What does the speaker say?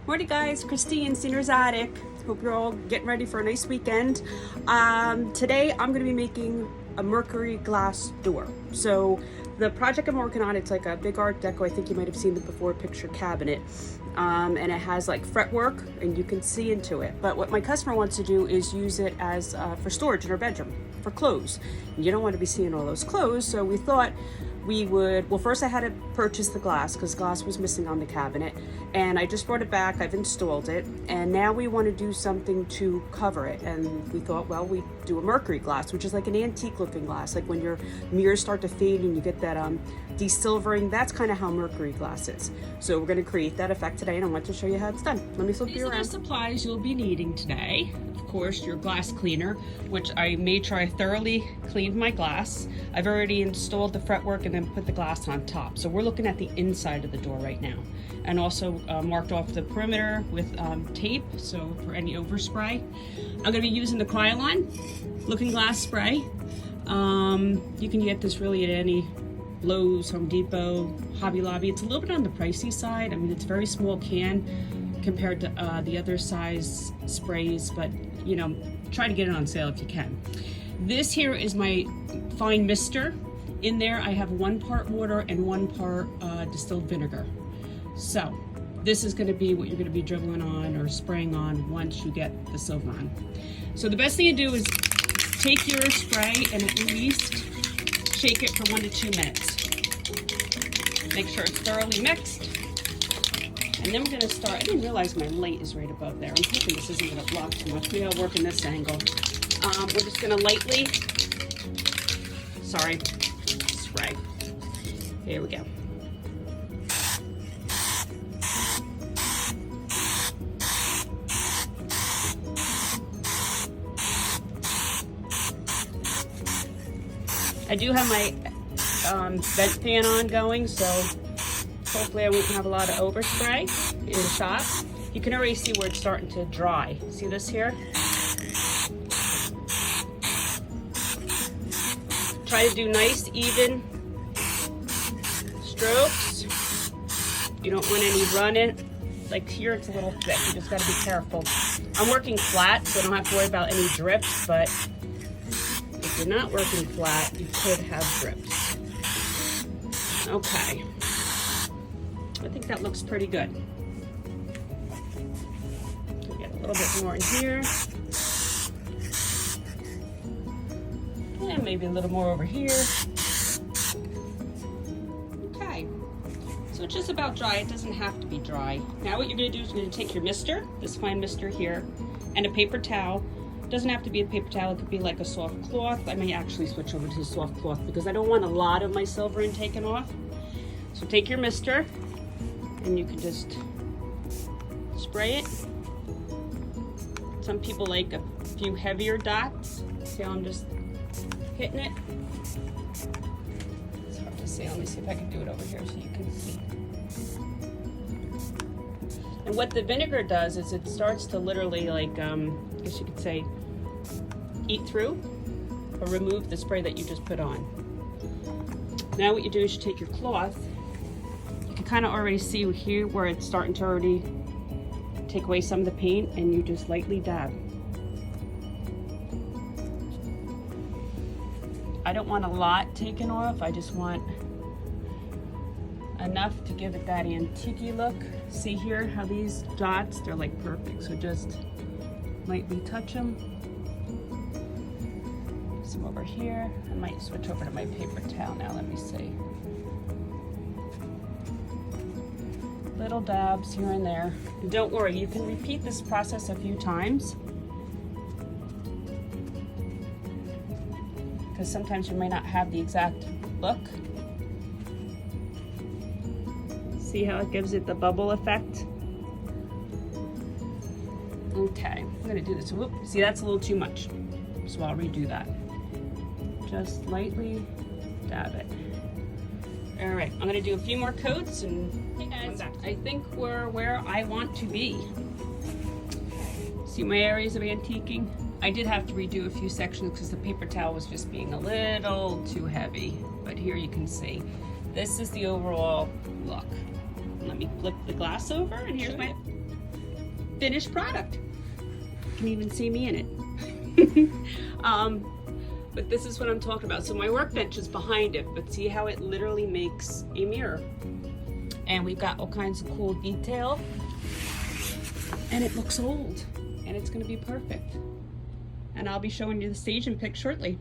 Morning guys, Christine, Senior's Attic. Hope you're all getting ready for a nice weekend. Today I'm going to be making a Mercury glass door. So the project I'm working on, it's like a big art deco. I think you might have seen the before picture cabinet. And it has like fretwork and you can see into it. But what my customer wants to do is use it as for storage in her bedroom for clothes. You don't want to be seeing all those clothes, so we thought we would, well, first I had to purchase the glass because glass was missing on the cabinet, and I just brought it back, I've installed it, and now we want to do something to cover it. And we thought, well, we do a Mercury glass, which is like an antique looking glass, like when your mirrors start to fade and you get that desilvering. That's kind of how Mercury glass is. So we're going to create that effect today, and I want to show you how it's done. Let me flip you around. These are the supplies you'll be needing today. Of course, your glass cleaner, which I made sure I thoroughly cleaned my glass. I've already installed the fretwork and then put the glass on top. So we're looking at the inside of the door right now. And also marked off the perimeter with tape, so for any overspray. I'm gonna be using the Krylon looking glass spray. You can get this really at any Lowe's, Home Depot, Hobby Lobby. It's a little bit on the pricey side. I mean, it's a very small can compared to the other size sprays, but you know, try to get it on sale if you can. This here is my fine mister. In there I have 1 part water and 1 part distilled vinegar. So this is going to be what you're going to be dribbling on or spraying on once you get the silver on. So the best thing to do is take your spray and at least shake it for 1 to 2 minutes. Make sure it's thoroughly mixed. And then we're going to start. I didn't realize my light is right above there. I'm hoping this isn't going to block too much. Maybe I'll work in this angle. We're just going to lightly, spray. Here we go. I do have my vent fan on going, so hopefully I won't have a lot of overspray in the shop. You can already see where it's starting to dry. See this here? Try to do nice, even strokes. You don't want any running. Like here, it's a little thick. You just gotta be careful. I'm working flat, so I don't have to worry about any drips, but if you're not working flat, you could have drips. Okay. I think that looks pretty good. Get a little bit more in here. And maybe a little more over here. Okay. So it's just about dry. It doesn't have to be dry. Now what you're going to do is you're going to take your mister, this fine mister here, and a paper towel. It doesn't have to be a paper towel. It could be like a soft cloth. I may actually switch over to the soft cloth because I don't want a lot of my silver taken off. So take your mister and you can just spray it. Some people like a few heavier dots. See how I'm just hitting it? It's hard to see. Let me see if I can do it over here so you can see. And what the vinegar does is it starts to literally, like, I guess you could say, eat through or remove the spray that you just put on. Now what you do is you take your cloth. You can kind of already see here where it's starting to already take away some of the paint, and you just lightly dab. I don't want a lot taken off. I just want enough to give it that antique look. See here how these dots, they're like perfect. So just lightly touch them. Some over here. I might switch over to my paper towel now. Let me see. Little dabs here and there. And don't worry, you can repeat this process a few times, because sometimes you may not have the exact look. See how it gives it the bubble effect? Okay, I'm gonna do this. Whoop, see, that's a little too much, so I'll redo that. Just lightly dab it. All right, I'm gonna do a few more coats, and hey guys, I think we're where I want to be. See my areas of antiquing? I did have to redo a few sections because the paper towel was just being a little too heavy, but here you can see. This is the overall look. Let me flip the glass over, and here's my finished product. You can even see me in it. But this is what I'm talking about. So my workbench is behind it, but see how it literally makes a mirror. And we've got all kinds of cool detail. And it looks old, and it's gonna be perfect. And I'll be showing you the staging pic shortly.